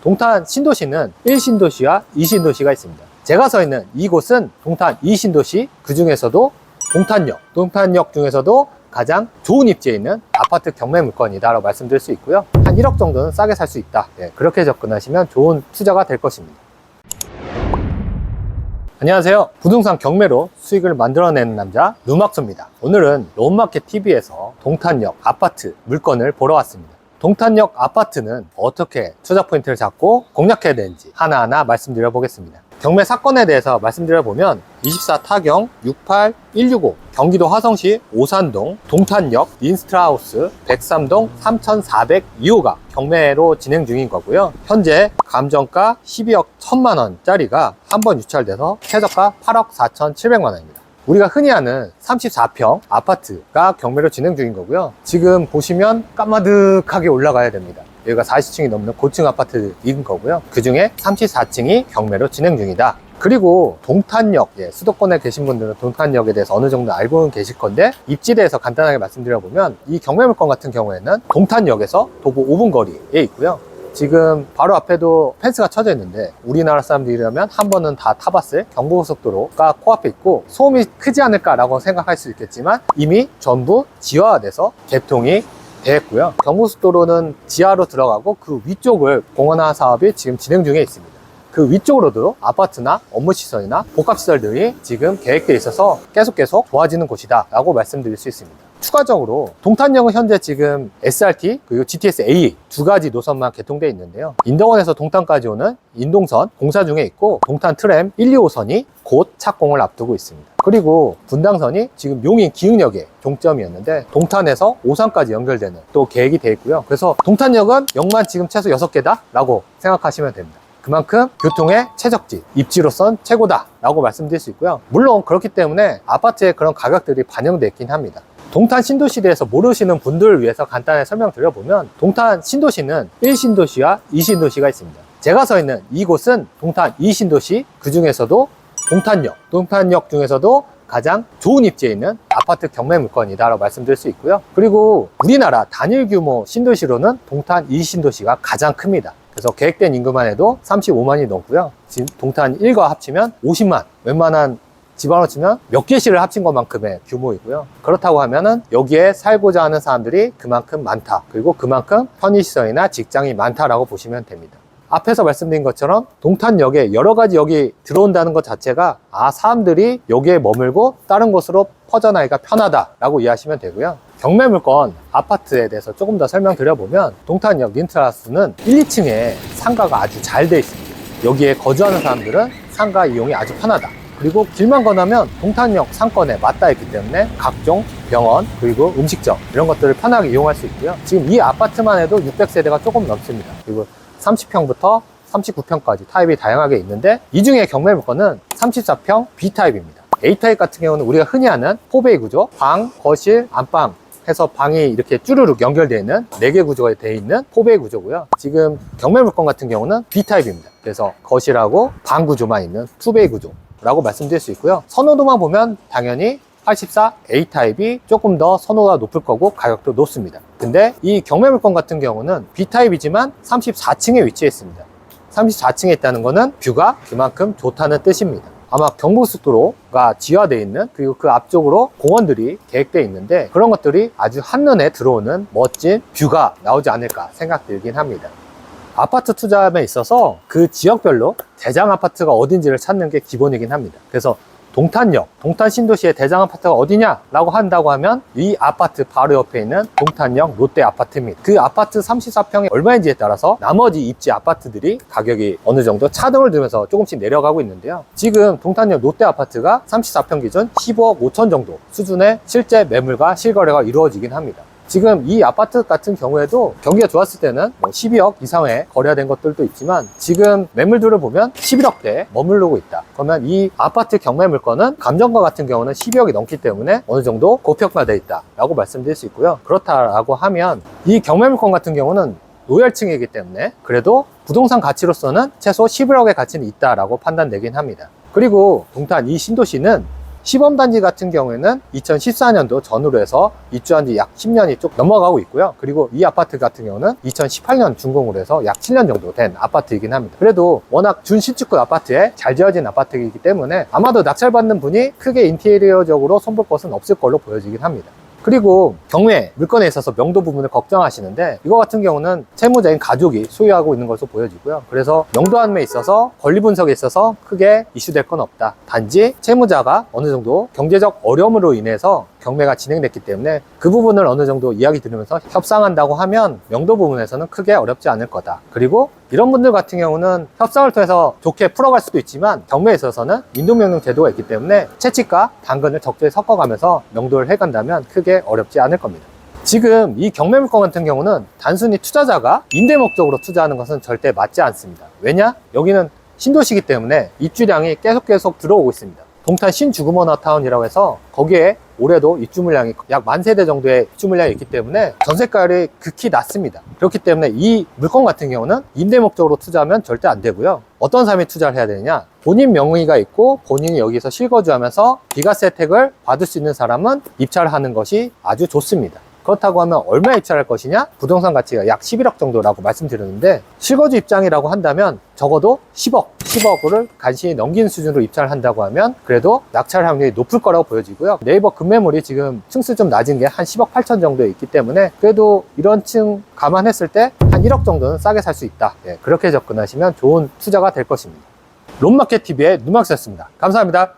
동탄 신도시는 1신도시와 2신도시가 있습니다. 제가 서 있는 이곳은 동탄 2신도시, 그 중에서도 동탄역 중에서도 가장 좋은 입지에 있는 아파트 경매 물건이다 라고 말씀드릴 수 있고요. 한 1억 정도는 싸게 살 수 있다. 그렇게 접근하시면 좋은 투자가 될 것입니다. 안녕하세요. 부동산 경매로 수익을 만들어내는 남자 누막수입니다. 오늘은 롯마켓TV에서 동탄역 아파트 물건을 보러 왔습니다. 동탄역 아파트는 어떻게 투자 포인트를 잡고 공략해야 되는지 하나하나 말씀드려 보겠습니다. 경매 사건에 대해서 말씀드려 보면 24 타경 68165 경기도 화성시 오산동 동탄역 린스트라우스 103동 3402호가 경매로 진행 중인 거고요. 현재 감정가 12억 1000만 원짜리가 한 번 유찰돼서 최저가 8억 4700만 원입니다. 우리가 흔히 아는 34평 아파트가 경매로 진행 중인 거고요. 지금 보시면 까마득하게 올라가야 됩니다. 여기가 40층이 넘는 고층 아파트인 거고요. 그 중에 34층이 경매로 진행 중이다. 그리고 동탄역, 수도권에 계신 분들은 동탄역에 대해서 어느 정도 알고는 계실 건데, 입지에 대해서 간단하게 말씀드려보면 이 경매 물건 같은 경우에는 동탄역에서 도보 5분 거리에 있고요. 지금 바로 앞에도 펜스가 쳐져 있는데, 우리나라 사람들이라면 한 번은 다 타봤을 경부고속도로가 코앞에 있고 소음이 크지 않을까라고 생각할 수 있겠지만 이미 전부 지하화돼서 개통이 됐고요. 경부고속도로는 지하로 들어가고 그 위쪽을 공원화 사업이 지금 진행 중에 있습니다. 그 위쪽으로도 아파트나 업무시설이나 복합시설들이 지금 계획되어 있어서 계속 좋아지는 곳이다 라고 말씀드릴 수 있습니다. 추가적으로 동탄역은 현재 지금 SRT 그리고 GTS-A 두 가지 노선만 개통되어 있는데요. 인덕원에서 동탄까지 오는 인동선 공사 중에 있고, 동탄 트램 1, 2호선이 곧 착공을 앞두고 있습니다. 그리고 분당선이 지금 용인 기흥역의 종점이었는데 동탄에서 오산까지 연결되는 또 계획이 되어 있고요. 그래서 동탄역은 역만 지금 최소 6개다 라고 생각하시면 됩니다. 그만큼 교통의 최적지, 입지로선 최고다 라고 말씀드릴 수 있고요. 물론 그렇기 때문에 아파트의 그런 가격들이 반영되어 있긴 합니다. 동탄 신도시에 대해서 모르시는 분들을 위해서 간단히 설명드려보면, 동탄 신도시는 1신도시와 2신도시가 있습니다. 제가 서 있는 이곳은 동탄 2신도시, 그 중에서도 동탄역 중에서도 가장 좋은 입지에 있는 아파트 경매 물건이다 라고 말씀드릴 수 있고요. 그리고 우리나라 단일 규모 신도시로는 동탄 2신도시가 가장 큽니다. 그래서 계획된 인구만 해도 35만이 넘고요. 지금 동탄 1과 합치면 50만, 웬만한 집안으로 치면 몇 개시를 합친 것만큼의 규모이고요. 그렇다고 하면은 여기에 살고자 하는 사람들이 그만큼 많다. 그리고 그만큼 편의시설이나 직장이 많다라고 보시면 됩니다. 앞에서 말씀드린 것처럼 동탄역에 여러 가지 여기 들어온다는 것 자체가 사람들이 여기에 머물고 다른 곳으로 퍼져나기가 편하다라고 이해하시면 되고요. 경매 물건 아파트에 대해서 조금 더 설명드려보면, 동탄역 린트라스는 1, 2층에 상가가 아주 잘 돼 있습니다. 여기에 거주하는 사람들은 상가 이용이 아주 편하다. 그리고 길만 건너면 동탄역 상권에 맞닿아 있기 때문에 각종 병원 그리고 음식점 이런 것들을 편하게 이용할 수 있고요. 지금 이 아파트만 해도 600세대가 조금 넘습니다. 그리고 30평부터 39평까지 타입이 다양하게 있는데, 이 중에 경매 물건은 34평 B타입입니다. A타입 같은 경우는 우리가 흔히 아는 4베이 구조, 방, 거실, 안방 해서 방이 이렇게 쭈루룩 연결되어 있는 4개 구조가 되어 있는 4베이 구조고요. 지금 경매 물건 같은 경우는 B타입입니다. 그래서 거실하고 방 구조만 있는 2베이 구조 라고 말씀드릴 수 있고요. 선호도만 보면 당연히 84 A타입이 조금 더 선호도가 높을 거고 가격도 높습니다. 근데 이 경매 물건 같은 경우는 B타입이지만 34층에 위치해 있습니다. 34층에 있다는 거는 뷰가 그만큼 좋다는 뜻입니다. 아마 경부고속도로가 지하되어 있는, 그리고 그 앞쪽으로 공원들이 계획되어 있는데, 그런 것들이 아주 한눈에 들어오는 멋진 뷰가 나오지 않을까 생각들긴 합니다. 아파트 투자에 있어서 그 지역별로 대장 아파트가 어딘지를 찾는 게 기본이긴 합니다. 그래서 동탄역, 동탄 신도시의 대장 아파트가 어디냐라고 한다고 하면 이 아파트 바로 옆에 있는 동탄역 롯데 아파트입니다. 그 아파트 34평이 얼마인지에 따라서 나머지 입지 아파트들이 가격이 어느 정도 차등을 두면서 조금씩 내려가고 있는데요. 지금 동탄역 롯데 아파트가 34평 기준 15억 5천 정도 수준의 실제 매물과 실거래가 이루어지긴 합니다. 지금 이 아파트 같은 경우에도 경기가 좋았을 때는 12억 이상의 거래가 된 것들도 있지만, 지금 매물들을 보면 11억대에 머무르고 있다. 그러면 이 아파트 경매 물건은 감정가 같은 경우는 12억이 넘기 때문에 어느 정도 고평가되어 있다 라고 말씀드릴 수 있고요. 그렇다라고 하면 이 경매 물건 같은 경우는 노열층이기 때문에 그래도 부동산 가치로서는 최소 11억의 가치는 있다라고 판단되긴 합니다. 그리고 동탄 이 신도시는 시범단지 같은 경우에는 2014년도 전후로 해서 입주한 지 약 10년이 쭉 넘어가고 있고요. 그리고 이 아파트 같은 경우는 2018년 준공으로 해서 약 7년 정도 된 아파트이긴 합니다. 그래도 워낙 준신축급 아파트에 잘 지어진 아파트이기 때문에 아마도 낙찰받는 분이 크게 인테리어적으로 손볼 것은 없을 걸로 보여지긴 합니다. 그리고 경매 물건에 있어서 명도 부분을 걱정하시는데, 이거 같은 경우는 채무자인 가족이 소유하고 있는 것으로 보여지고요. 그래서 명도함에 있어서 권리 분석에 있어서 크게 이슈될 건 없다. 단지 채무자가 어느 정도 경제적 어려움으로 인해서 경매가 진행됐기 때문에 그 부분을 어느 정도 이야기 들으면서 협상한다고 하면 명도 부분에서는 크게 어렵지 않을 거다. 그리고 이런 분들 같은 경우는 협상을 통해서 좋게 풀어갈 수도 있지만, 경매에 있어서는 인도명령 제도가 있기 때문에 채찍과 당근을 적절히 섞어가면서 명도를 해간다면 크게 어렵지 않을 겁니다. 지금 이 경매 물건 같은 경우는 단순히 투자자가 임대 목적으로 투자하는 것은 절대 맞지 않습니다. 왜냐? 여기는 신도시이기 때문에 입주량이 계속 들어오고 있습니다. 동탄 신주구먼화타운이라고 해서 거기에 올해도 입주 물량이 약 10,000세대 정도의 입주 물량이 있기 때문에 전세가율이 극히 낮습니다. 그렇기 때문에 이 물건 같은 경우는 임대 목적으로 투자하면 절대 안 되고요. 어떤 사람이 투자를 해야 되느냐? 본인 명의가 있고 본인이 여기서 실거주하면서 비과세 혜택을 받을 수 있는 사람은 입찰을 하는 것이 아주 좋습니다. 그렇다고 하면 얼마 입찰할 것이냐? 부동산 가치가 약 11억 정도라고 말씀드렸는데, 실거주 입장이라고 한다면 적어도 10억을 간신히 넘기는 수준으로 입찰을 한다고 하면 그래도 낙찰 확률이 높을 거라고 보여지고요. 네이버 급매물이 지금 층수 좀 낮은 게 한 10억 8천 정도에 있기 때문에 그래도 이런 층 감안했을 때 한 1억 정도는 싸게 살 수 있다. 그렇게 접근하시면 좋은 투자가 될 것입니다. 롬마켓TV의 누막스였습니다. 감사합니다.